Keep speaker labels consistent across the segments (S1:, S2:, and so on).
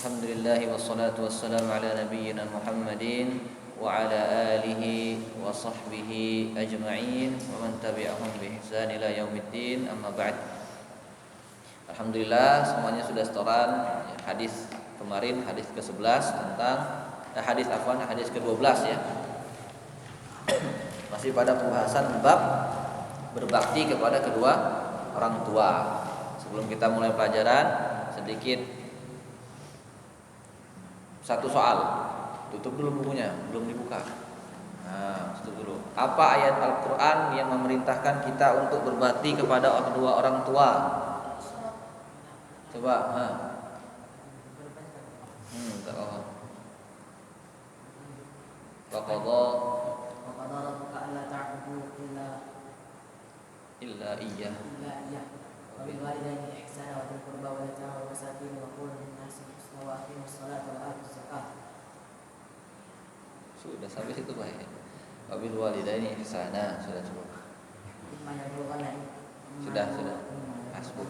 S1: Alhamdulillah wassalatu wassalamu ala nabiyyina Muhammadin wa ala alihi wa sahbihi ajma'in wa man tabi'ahum bi ihsan ila yaumiddin, amma ba'd. Alhamdulillah semuanya sudah setoran hadis kemarin, hadis ke-11 tentang hadis ke-12 ya. Masih pada pembahasan bab berbakti kepada kedua orang tua. Sebelum kita mulai pelajaran, sedikit satu soal. Tutup dulu bukunya, belum dibuka. Nah, tutup dulu. Apa ayat Al-Quran yang memerintahkan kita untuk berbakti kepada kedua orang tua? Coba. Waqadha
S2: rabbuka alla ta'budu
S1: illa iyyah
S2: wa bil walidayni ihsana wa dhil qurba wal yatama wal masakin wa qul lin nasi husna wa aqimus salata wa atuz zakah.
S1: Sudah sampai situ baik. Wa bil walidaini ihsana sudah cukup. Sudah. Hasbuk.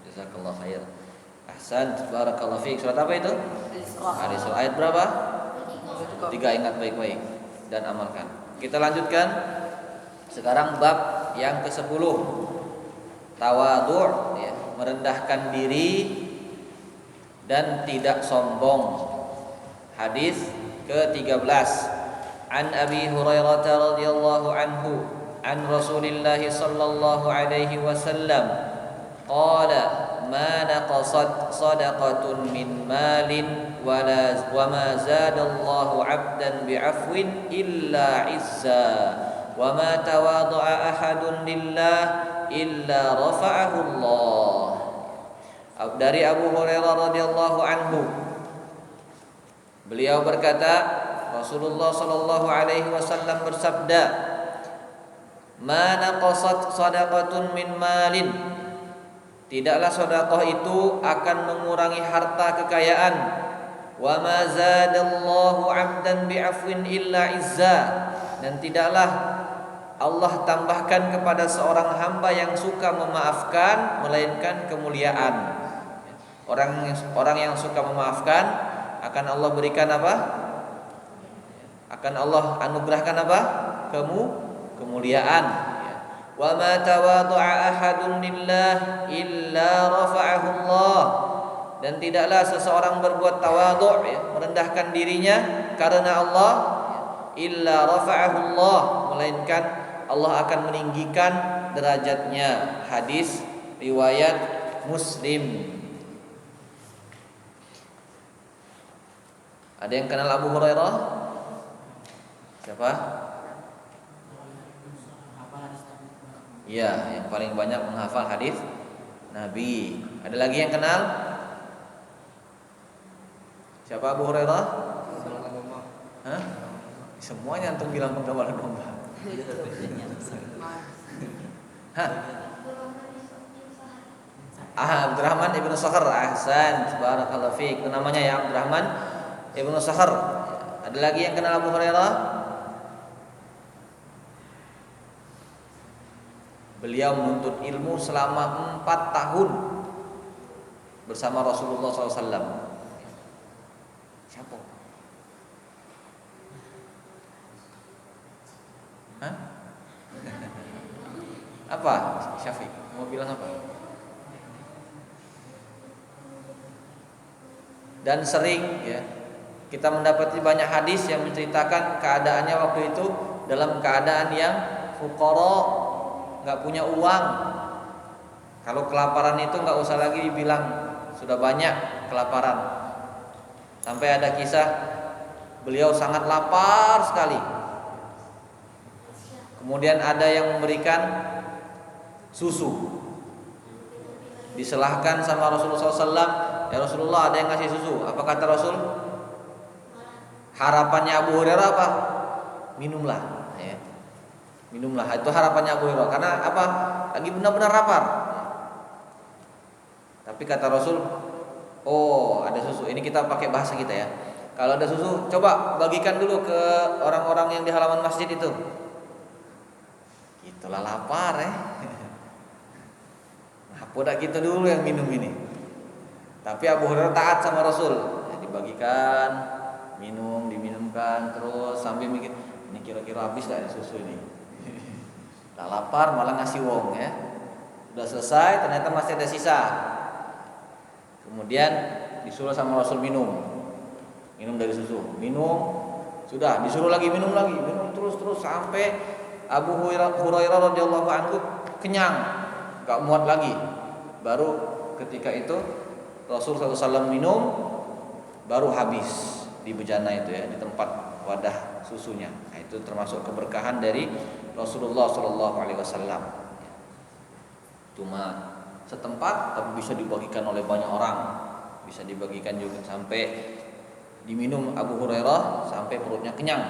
S1: Jazakallah khair. Ahsan, barakallahu fiik. Surat apa itu? Al-Isra. Ayat berapa? 3. Ingat baik-baik dan amalkan. Kita lanjutkan. Sekarang bab yang ke-10. Tawadhu', ya, merendahkan diri dan tidak sombong. Hadis ke-13. An Abi Hurairah radhiyallahu anhu an Rasulillah sallallahu alaihi wasallam qala ma naqasat sadaqatun min malin wa ma zadallahu 'abdan bi'afwin illa 'izza wa ma tawadha'a ahadun lillah illa rafa'ahu Allah. Dari Abu Hurairah radhiyallahu anhu, beliau berkata, Rasulullah sallallahu alaihi wasallam bersabda, "Ma naqasat shadaqatun min malin." Tidaklah sedekah itu akan mengurangi harta kekayaan. Wa ma zadallahu 'abdan bi'afwin illa 'izza. Dan tidaklah Allah tambahkan kepada seorang hamba yang suka memaafkan melainkan kemuliaan. Orang yang suka memaafkan akan Allah berikan apa? Akan Allah anugerahkan apa? Kemuliaan. Wa ma tawadha'a ahadun lillah illa rafa'ahu Allah. Dan tidaklah seseorang berbuat tawadhu', ya, merendahkan dirinya karena Allah, illa rafa'ahu Allah, melainkan Allah akan meninggikan derajatnya. Hadis riwayat Muslim. Ada yang kenal Abu Hurairah? Siapa? Ya, yang paling banyak menghafal hadis Nabi. Ada lagi yang kenal? Siapa Abu Hurairah? Hah? Semuanya antum bilang penggawalan domba. Hah? Abdurrahman ibnu Sakhar. Ahsan, barakallahu fiik. Itu namanya ya, Abdurrahman ibnu Sakhar. Ada lagi yang kenal Abu Hurairah? Beliau menuntut ilmu selama 4 tahun bersama Rasulullah SAW. Siapa? Hah? Apa? Syafiq mau bilang apa? Dan sering, ya, kita mendapati banyak hadis yang menceritakan keadaannya waktu itu dalam keadaan yang fuqara, nggak punya uang. Kalau kelaparan itu nggak usah lagi dibilang, sudah banyak kelaparan. Sampai ada kisah beliau sangat lapar sekali. Kemudian ada yang memberikan susu. Diselahkan sama Rasulullah SAW, ya Rasulullah, ada yang ngasih susu. Apa kata Rasul? Harapannya Abu Hurairah apa? Minumlah, ya. Minumlah, itu harapannya Abu Hurairah. Karena apa? Lagi benar-benar lapar. Tapi kata Rasul, oh ada susu. Ini kita pakai bahasa kita ya. Kalau ada susu, coba bagikan dulu ke orang-orang yang di halaman masjid itu. Itulah lapar ya. Nah, udah kita dulu yang minum ini. Tapi Abu Hurairah taat sama Rasul. Ya, dibagikan, diminumkan terus sambil mikir, ini kira-kira habis gak ini susu ini. Tak lapar malah ngasih wong ya. Udah selesai ternyata masih ada sisa. Kemudian disuruh sama Rasul minum dari susu, sudah disuruh lagi minum terus sampai Abu Hurairah radhiyallahu anhu kenyang, gak muat lagi. Baru ketika itu Rasul SAW minum, baru habis di bejana itu ya, di tempat wadah susunya. Nah, itu termasuk keberkahan dari Rasulullah SAW. Cuma setempat tapi bisa dibagikan oleh banyak orang, bisa dibagikan juga sampai diminum Abu Hurairah sampai perutnya kenyang.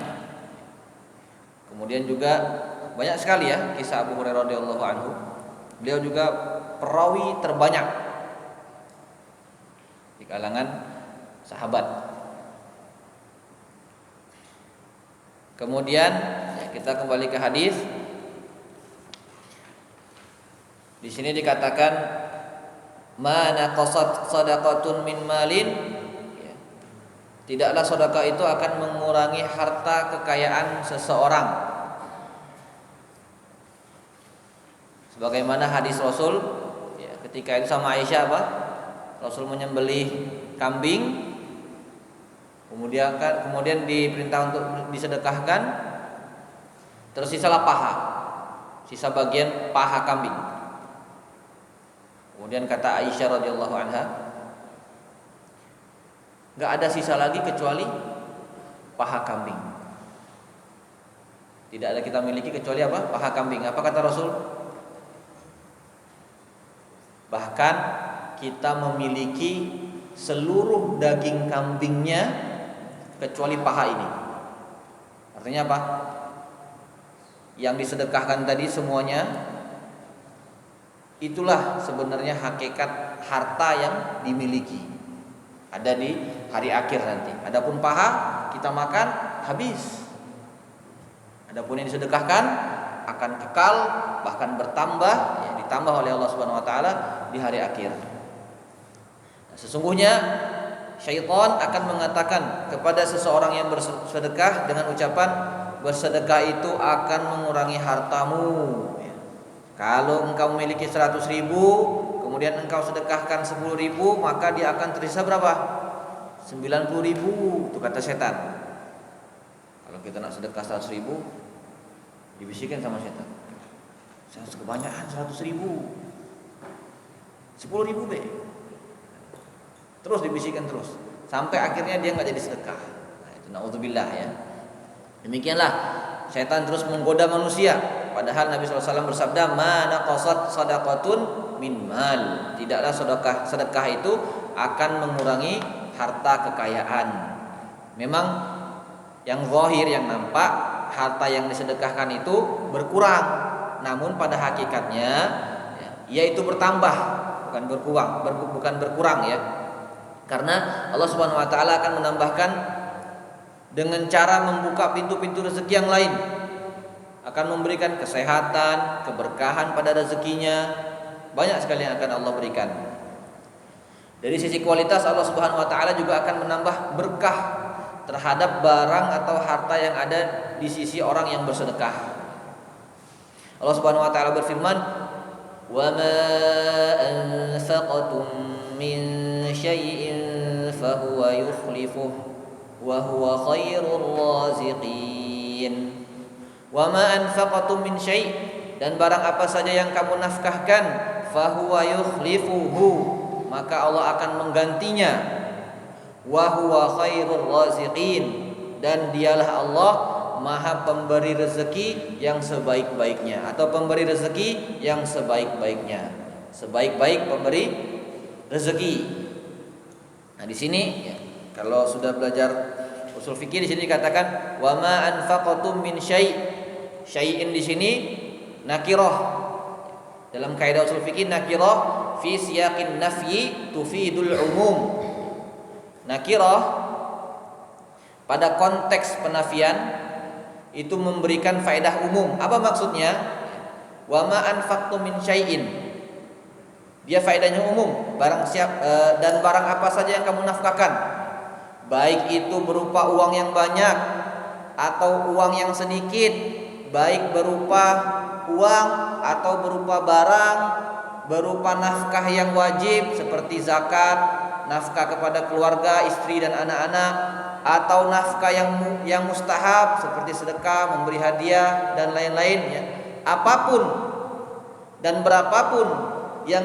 S1: Kemudian juga banyak sekali ya kisah Abu Hurairah radhiyallahu anhu. Beliau juga perawi terbanyak di kalangan sahabat. Kemudian ya, kita kembali ke hadis. Di sini dikatakan ma naqasat shadaqatun min malin, ya. Tidaklah sedekah itu akan mengurangi harta kekayaan seseorang. Sebagaimana hadis Rasul ya, ketika itu sama Aisyah apa? Rasul menyembelih kambing, kemudian diperintah untuk disedekahkan, tersisalah paha, sisa bagian paha kambing. Kemudian kata Aisyah radhiyallahu anha, nggak ada sisa lagi kecuali paha kambing. Tidak ada kita miliki kecuali apa? Paha kambing. Apa kata Rasul? Bahkan kita memiliki seluruh daging kambingnya kecuali paha ini. Artinya apa? Yang disedekahkan tadi semuanya, itulah sebenarnya hakikat harta yang dimiliki. Ada di hari akhir nanti. Adapun paha kita makan habis. Adapun yang disedekahkan akan kekal, bahkan bertambah, ya, ditambah oleh Allah Subhanahu wa taala di hari akhir. Nah, sesungguhnya syaitan akan mengatakan kepada seseorang yang bersedekah dengan ucapan bersedekah itu akan mengurangi hartamu. Ya. Kalau engkau memiliki 100.000, kemudian engkau sedekahkan 10.000, maka dia akan tersisa berapa? 90.000. Itu kata setan. Kalau kita nak sedekah 100.000, dibisikin sama setan, saya kebanyakan 100.000, 10.000 be. Terus dibisikin terus, sampai akhirnya dia nggak jadi sedekah. Nah, itu naudzubillah ya. Demikianlah setan terus menggoda manusia. Padahal Nabi SAW bersabda, ma naqasat shadaqatun min mal. Tidaklah sedekah itu akan mengurangi harta kekayaan. Memang yang zahir, yang nampak, harta yang disedekahkan itu berkurang, namun pada hakikatnya ya, yaitu bertambah, bukan berkurang ya. Karena Allah Subhanahu wa taala akan menambahkan dengan cara membuka pintu-pintu rezeki yang lain. Akan memberikan kesehatan, keberkahan pada rezekinya. Banyak sekali yang akan Allah berikan. Dari sisi kualitas, Allah Subhanahu wa taala juga akan menambah berkah terhadap barang atau harta yang ada di sisi orang yang bersedekah. Allah Subhanahu wa taala berfirman, "Wa ma anfaqtum min syai'in fa huwa yukhlifuh wa huwa khairur raziqin." Wa ma anfaqtum min syai', dan barang apa saja yang kamu nafkahkan, fa huwa yukhlifuhu, maka Allah akan menggantinya. Wa huwa khairur raziqin, dan dialah Allah Maha pemberi rezeki yang sebaik-baiknya, atau pemberi rezeki yang sebaik-baiknya, sebaik-baik pemberi rezeki. Nah, di sini ya, kalau sudah belajar usul fikih, di sini dikatakan wa ma anfaqtum min syai'in di sini nakirah. Dalam kaidah usul fikih, nakirah fi siyaqin nafyi tufidul umum. Nakirah pada konteks penafian itu memberikan faedah umum. Apa maksudnya? Wa ma anfaqtum min syai'in. Dia faedahnya umum. Dan barang apa saja yang kamu nafkahkan, baik itu berupa uang yang banyak atau uang yang sedikit, baik berupa uang atau berupa barang, berupa nafkah yang wajib seperti zakat, nafkah kepada keluarga, istri dan anak-anak, atau nafkah yang mustahab seperti sedekah, memberi hadiah dan lain-lain ya. Apapun dan berapapun yang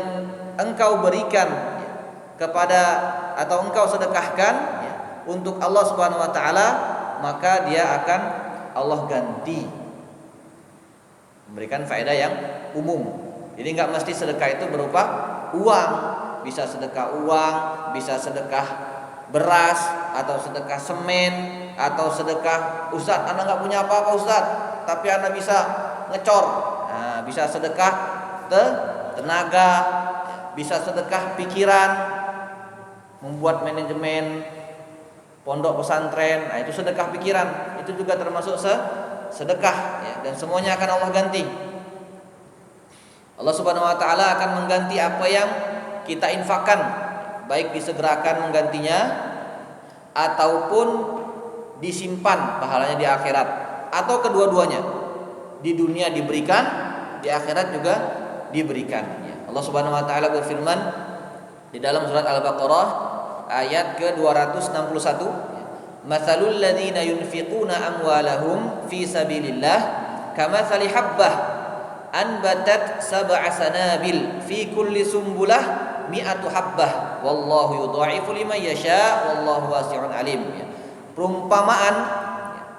S1: engkau berikan ya, kepada atau engkau sedekahkan ya, untuk Allah Subhanahu wa taala, maka dia akan Allah ganti. Memberikan faedah yang umum. Jadi enggak mesti sedekah itu berupa uang, bisa sedekah uang, bisa sedekah beras atau sedekah semen atau sedekah, Ustaz, Anda enggak punya apa-apa Ustaz, tapi Anda bisa ngecor. Nah, bisa sedekah tenaga, bisa sedekah pikiran, membuat manajemen pondok pesantren. Nah, itu sedekah pikiran, itu juga termasuk sedekah ya, dan semuanya akan Allah ganti. Allah Subhanahu wa taala akan mengganti apa yang kita infakkan, baik disegerakan menggantinya ataupun disimpan pahalanya di akhirat, atau kedua-duanya. Di dunia diberikan, di akhirat juga diberikan ya. Allah Subhanahu wa taala berfirman di dalam surat Al-Baqarah ayat ke-261, "Matsalul ladzina yunfiquna amwalahum fi sabilillah kamatsali habbah anbatat sab'a sanabil fi kulli sumbulah mi'atu habbah wallahu yudha'ifu liman yasha wallahu wasi'un alim." Perumpamaan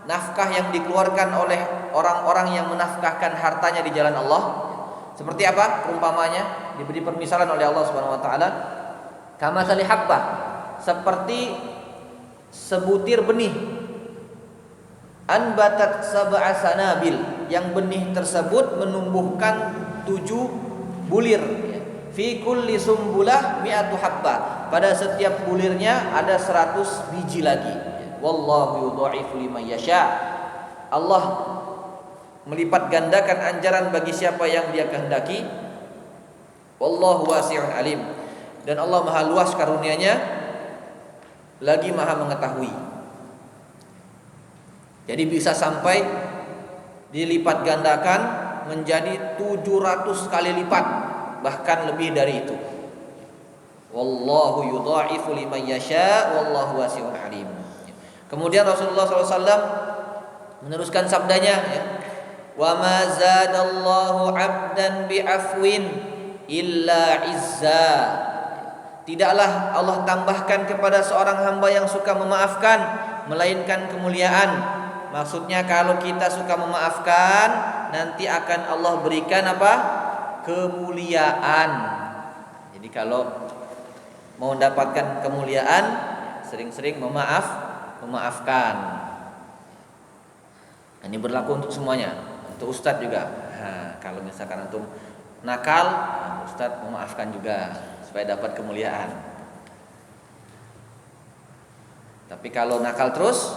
S1: nafkah yang dikeluarkan oleh orang-orang yang menafkahkan hartanya di jalan Allah seperti apa perumpamanya? Diberi permisalan oleh Allah Subhanahu wa taala, kamatsali habbah, seperti sebutir benih, anbatat sab'a sanabil, yang benih tersebut menumbuhkan 7 bulir, fi kulli sumbulah mi'atu habbah, pada setiap bulirnya ada 100 biji lagi. Wallahu yudha'ifu liman yasha. Allah melipat gandakan anjaran bagi siapa yang Dia kehendaki. Wallahu wasi'un alim. Dan Allah Maha luas karunia-Nya, lagi Maha mengetahui. Jadi bisa sampai dilipat gandakan menjadi 700 kali lipat, bahkan lebih dari itu. Wallahu yudha'ifu liman yasha wallahu wasi'un alim. Kemudian Rasulullah SAW meneruskan sabdanya ya, wa ma zadallahu 'abdan bi'afwin illa 'izza. Tidaklah Allah tambahkan kepada seorang hamba yang suka memaafkan melainkan kemuliaan. Maksudnya kalau kita suka memaafkan, nanti akan Allah berikan apa? Kemuliaan. Jadi kalau mau mendapatkan kemuliaan, sering-sering memaafkan. Ini berlaku untuk semuanya, untuk ustadz juga. Nah, kalau misalkan antum nakal, ustadz memaafkan juga supaya dapat kemuliaan. Tapi kalau nakal terus,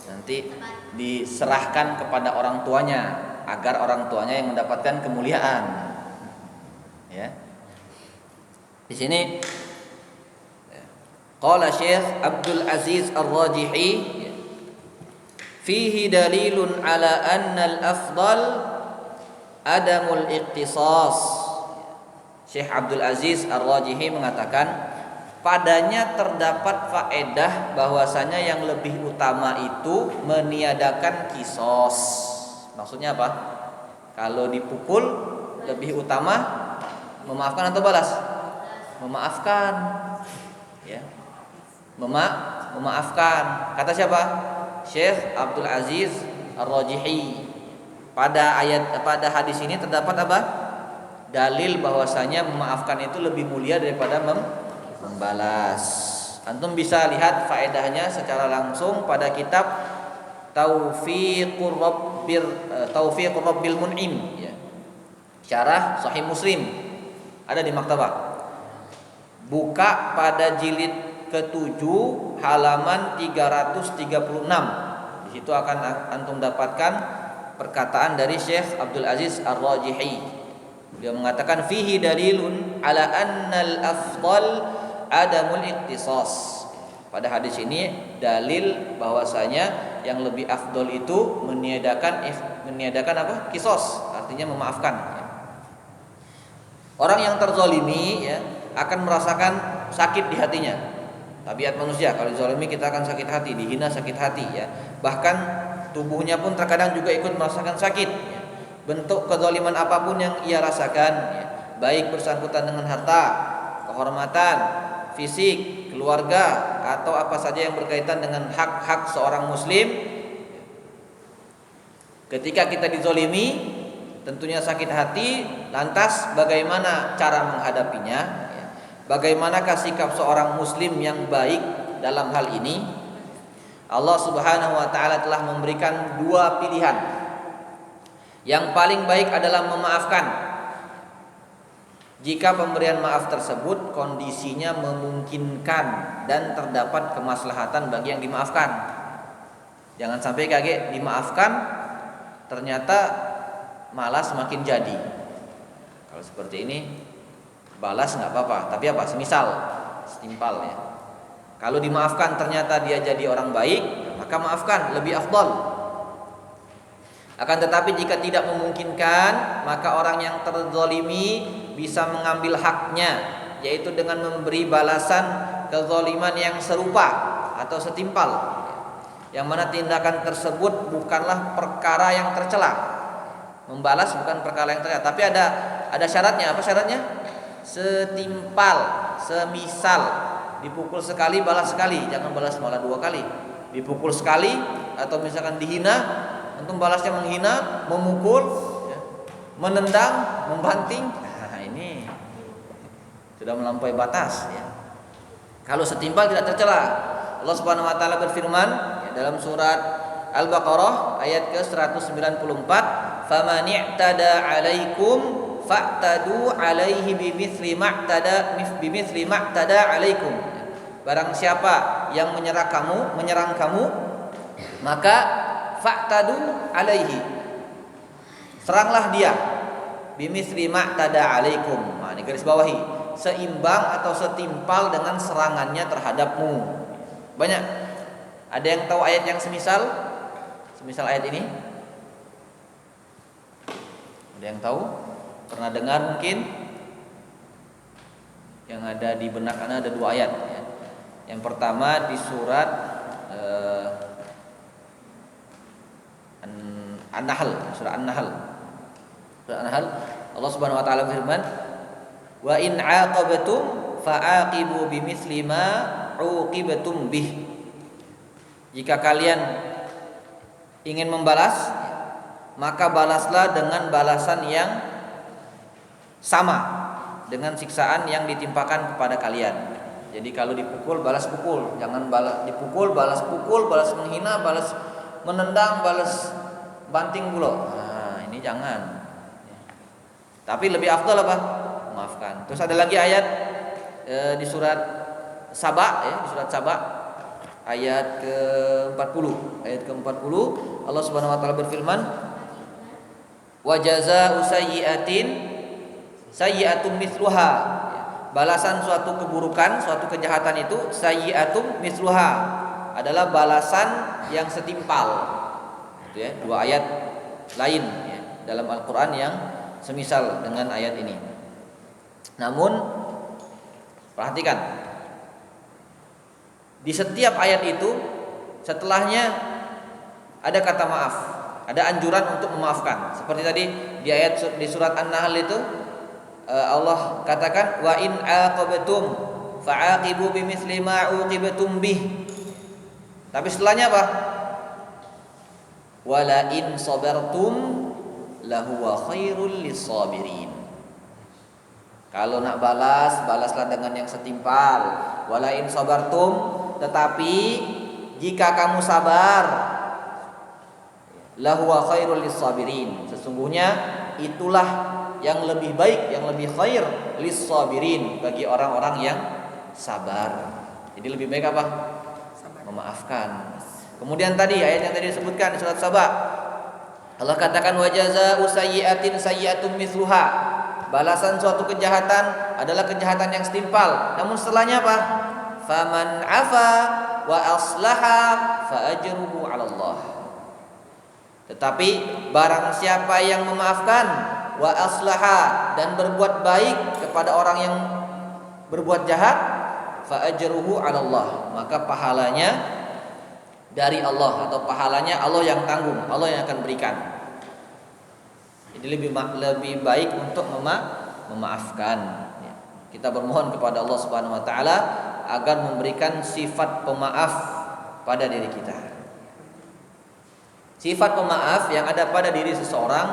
S1: nanti diserahkan kepada orang tuanya agar orang tuanya yang mendapatkan kemuliaan. Ya. Di sini qala Syekh Abdul Aziz Ar-Rajihi, fihi dalilun ala anna al-afdal adamul iqtisas. Syekh Abdul Aziz Ar-Rajihi mengatakan, padanya terdapat faedah bahwasanya yang lebih utama itu meniadakan kisos. Maksudnya apa? Kalau dipukul lebih utama memaafkan atau balas? Memaafkan. Ya. Memaafkan. Kata siapa? Syekh Abdul Aziz Ar-Rajihi. Pada hadis ini terdapat apa? Dalil bahwasanya memaafkan itu lebih mulia daripada membalas. Antum bisa lihat faedahnya secara langsung pada kitab Taufiqur Rabbil Mun'im ya. Syarah Sahih Muslim ada di maktabah. Buka pada jilid ke-7 halaman 336. Di situ akan antum dapatkan perkataan dari Syekh Abdul Aziz Ar-Rajihi. Dia mengatakan fihi dalilun ala annal afdal adamul ikhtisas. Pada hadis ini dalil bahwasanya yang lebih afdol itu meniadakan apa? Kisos, artinya memaafkan. Orang yang terzalimi ya akan merasakan sakit di hatinya. Tabiat manusia, kalau dizalimi kita akan sakit hati, dihina sakit hati ya. Bahkan tubuhnya pun terkadang juga ikut merasakan sakit ya. Bentuk kezaliman apapun yang ia rasakan ya, baik bersangkutan dengan harta, kehormatan, fisik, keluarga, atau apa saja yang berkaitan dengan hak-hak seorang muslim. Ketika kita dizalimi, tentunya sakit hati. Lantas bagaimana cara menghadapinya ya? Bagaimanakah sikap seorang muslim yang baik dalam hal ini? Allah Subhanahu wa taala telah memberikan dua pilihan. Yang paling baik adalah memaafkan jika pemberian maaf tersebut kondisinya memungkinkan dan terdapat kemaslahatan bagi yang dimaafkan. Jangan sampai kaget dimaafkan ternyata malah semakin jadi. Kalau seperti ini balas nggak apa-apa, tapi apa? Semisal, setimpal ya. Kalau dimaafkan ternyata dia jadi orang baik, maka maafkan, lebih afdal. Akan tetapi jika tidak memungkinkan, maka orang yang terzalimi bisa mengambil haknya, yaitu dengan memberi balasan kezaliman yang serupa atau setimpal. Yang mana tindakan tersebut bukanlah perkara yang tercela. Membalas bukan perkara yang tercela, tapi ada syaratnya. Apa syaratnya? Setimpal, semisal. Dipukul sekali balas sekali, jangan balas malah dua kali. Dipukul sekali atau misalkan dihina, antum balasnya menghina, memukul, ya, menendang, membanting. Nah, ini sudah melampaui batas. Ya. Kalau setimpal tidak tercela. Allah Subhanahu Wa Taala berfirman ya, dalam surat Al-Baqarah ayat ke 194, "Faman i'tada 'alaikum fa'tadu 'alaihi bimithli ma'tada 'alaikum." Barang siapa yang menyerang kamu, maka fa'tadu alaihi, seranglah dia bimithli ma'tada alaikum. Nah, ini garis bawahi, seimbang atau setimpal dengan serangannya terhadapmu. Banyak. Ada yang tahu ayat yang semisal ayat ini? Ada yang tahu? Pernah dengar mungkin? Yang ada di benak Anda ada dua ayat ya. Yang pertama di surat An-Nahl, surah An-Nahl. Surah An-Nahl, Allah Subhanahu wa taala berfirman, "Wa in 'aqabtum fa'aqibu bimithli ma 'uqibtum bih." Jika kalian ingin membalas, maka balaslah dengan balasan yang sama dengan siksaan yang ditimpakan kepada kalian. Jadi kalau dipukul balas pukul, jangan balas dipukul balas pukul, balas menghina, balas menendang, balas banting pula. Nah, ini jangan. Tapi lebih afdal apa? Maafkan. Terus ada lagi ayat di surat Saba ya, di surat Saba ayat ke-40. Ayat ke-40 Allah Subhanahu wa taala berfirman, "Wa jazaa'u sayyi'atun mithluha." Balasan suatu keburukan, suatu kejahatan itu sayyi'atun mithluha, adalah balasan yang setimpal. Gitu ya, dua ayat lain ya, dalam Al-Qur'an yang semisal dengan ayat ini. Namun perhatikan, di setiap ayat itu setelahnya ada kata maaf, ada anjuran untuk memaafkan. Seperti tadi di ayat di surat An-Nahl itu Allah katakan wa in aqabtum fa'aqibu bimithli ma uqibtum bih. Tapi setelahnya apa? Wala in sabartum lahuwa khairul lisabirin. Kalau nak balaslah dengan yang setimpal. Wala in sabartum, tetapi jika kamu sabar, lahuwa khairul lisabirin, sesungguhnya itulah yang lebih baik, yang lebih khair lis-sabirin, bagi orang-orang yang sabar. Jadi lebih baik apa? Memaafkan. Kemudian tadi ayat yang tadi disebutkan di surat Saba, Allah katakan wa jazaa'u sayyi'atin sayyi'atun mithluha. balasan suatu kejahatan adalah kejahatan yang setimpal. Namun setelahnya apa? Faman afa wa aslaha fa ajruhu 'ala Allah. Tetapi barang siapa yang memaafkan wa aslaha dan berbuat baik kepada orang yang berbuat jahat, fa ajruhu 'ala Allah, maka pahalanya dari Allah, atau pahalanya Allah yang tanggung, Allah yang akan berikan. Jadi lebih baik untuk memaafkan. Kita bermohon kepada Allah Subhanahu wa taala agar memberikan sifat pemaaf pada diri kita. Sifat pemaaf yang ada pada diri seseorang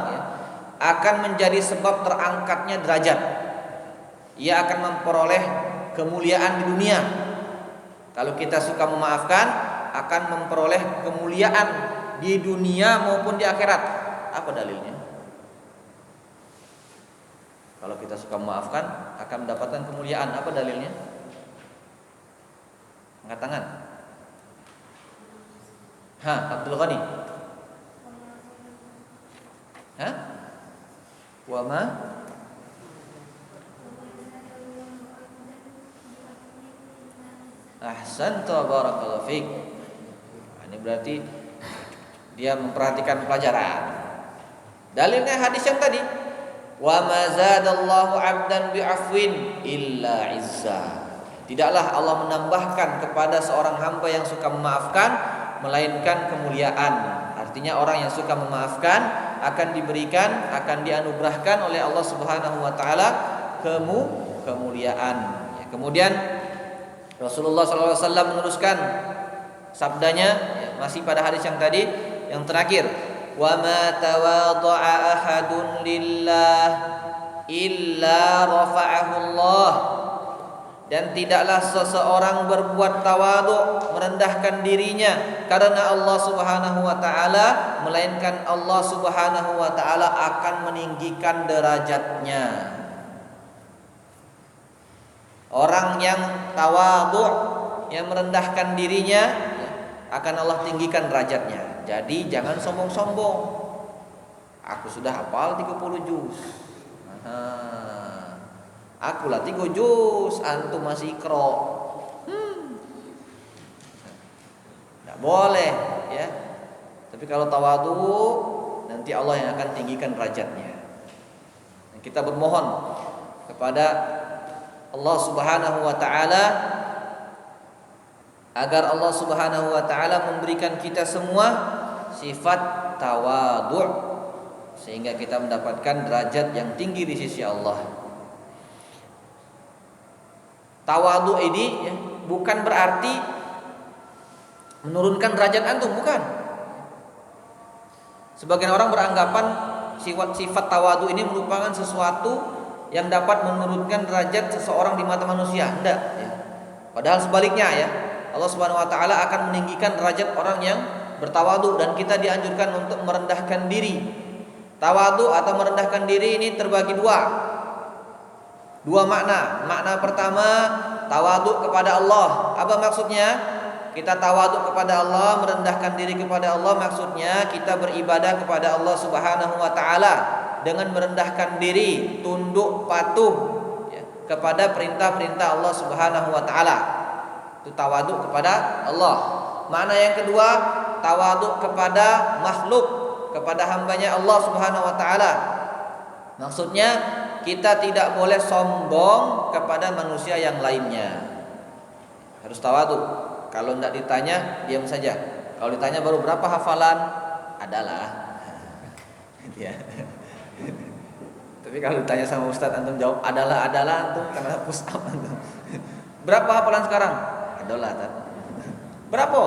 S1: akan menjadi sebab terangkatnya derajat. Ia akan memperoleh kemuliaan di dunia. Kalau kita suka memaafkan, akan memperoleh kemuliaan di dunia maupun di akhirat. Apa dalilnya? Kalau kita suka memaafkan, akan mendapatkan kemuliaan. Apa dalilnya? Angkat tangan. Abdul Ghani. Wa ma ahsanta barakallahu fiik. Ini berarti dia memperhatikan pelajaran. Dalilnya hadis yang tadi, wa ma zadallahu 'abdan bi'afwin illa 'izza. Tidaklah Allah menambahkan kepada seorang hamba yang suka memaafkan melainkan kemuliaan. Artinya orang yang suka memaafkan akan diberikan, akan dianugerahkan oleh Allah Subhanahu wa taala kemuliaan. Kemudian Rasulullah SAW meneruskan sabdanya, masih pada hadis yang tadi, yang terakhir, wa ma tawadha'a ahadun lillah illa rafa'ahu Allah. Dan tidaklah seseorang berbuat tawadhu, merendahkan dirinya karena Allah Subhanahu wa taala, melainkan Allah Subhanahu wa taala akan meninggikan derajatnya. Orang yang tawadhu, yang merendahkan dirinya, akan Allah tinggikan derajatnya. Jadi jangan sombong-sombong. Aku sudah hafal 30 juz. Aku latih 3 juz, antum masih ikro. Nggak boleh, ya. Tapi kalau tawadhu, nanti Allah yang akan tinggikan derajatnya. Kita bermohon kepada Allah Subhanahu wa taala agar Allah Subhanahu wa taala memberikan kita semua sifat tawadhu sehingga kita mendapatkan derajat yang tinggi di sisi Allah. Tawadhu ini bukan berarti menurunkan derajat antum, bukan. Sebagian orang beranggapan sifat tawadhu ini merupakan sesuatu yang dapat menurunkan derajat seseorang di mata manusia. Tidak, ya. Padahal sebaliknya, ya. Allah Subhanahu wa taala akan meninggikan derajat orang yang bertawadhu, dan kita dianjurkan untuk merendahkan diri. Tawadhu atau merendahkan diri ini terbagi dua makna. Makna pertama, tawadhu kepada Allah. Apa maksudnya? Kita tawadhu kepada Allah, merendahkan diri kepada Allah, maksudnya kita beribadah kepada Allah Subhanahu wa taala dengan merendahkan diri, tunduk patuh, ya, kepada perintah-perintah Allah Subhanahu wa taala. Itu tawadhu kepada Allah. Makna yang kedua, tawadhu kepada makhluk, kepada hambanya Allah Subhanahu wa taala. Maksudnya kita tidak boleh sombong kepada manusia yang lainnya. Harus tawadhu. Kalau tidak ditanya, diam saja. Kalau ditanya baru berapa hafalan, adalah. Ya. Tapi kalau ditanya sama Ustadz, antum jawab adalah antum karena push up antum. Berapa hafalan sekarang? Adalah. Berapa?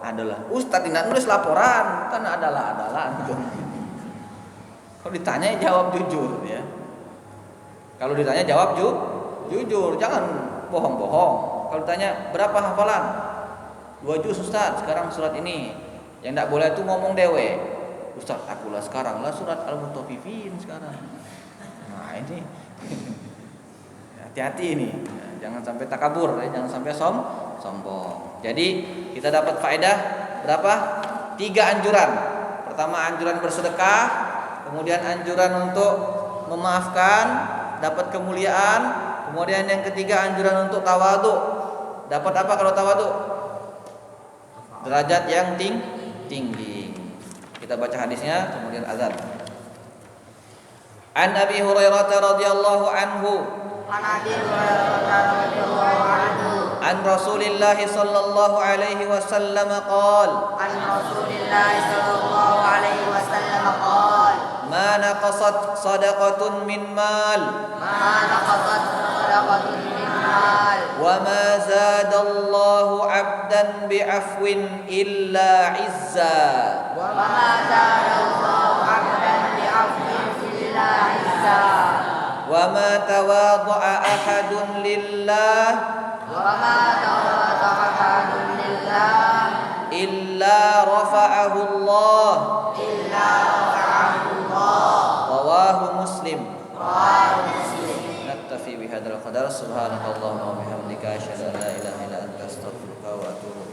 S1: Adalah. Ustadz tidak nulis laporan, kan adalah antum. Kalau ditanya jawab jujur, ya. Kalau ditanya jawab jujur, jangan bohong-bohong. Kalau ditanya berapa hafalan? 2 juz Ustaz, sekarang surat ini. Yang tidak boleh itu ngomong dewe. Ustaz, akulah sekarang lah surat Al-Mutaffifin sekarang. Nah ini hati-hati ini, jangan sampai takabur, jangan sampai sombong. Jadi kita dapat faedah berapa? 3 anjuran. Pertama, anjuran bersedekah. Kemudian anjuran untuk memaafkan. dapat kemuliaan. Kemudian yang ketiga anjuran untuk tawadhu. Dapat apa kalau tawadhu? Derajat yang tinggi. Kita baca hadisnya kemudian azan. An Abi Hurairah radhiyallahu anhu.
S2: An Abi Hurairah radhiyallahu anhu.
S1: An Rasulillah sallallahu alaihi wasallam qala.
S2: An Rasulillah sallallahu alaihi wasallam qala.
S1: Ma naqasat sadaqatun min mal.
S2: Ma naqasat sadaqatun min mal.
S1: Wa ma zadallahu 'abdan bi'afwin illa 'izza.
S2: Wa ma zadallahu 'abdan bi'afwin illa 'izza.
S1: Wa ma tawadha'a ahadun lillah.
S2: Wa ma tawadha'a ahadun lillah.
S1: Illa rafa'ahu Allah.
S2: Illa rafa'ahu Allah.
S1: Rawahu Muslim.
S2: Rawahu Muslim.
S1: Naktafi bihadzal qadar. Subhanakallahumma wa bihamdika asyhadu an la ilaha illa anta astaghfiruka wa atubu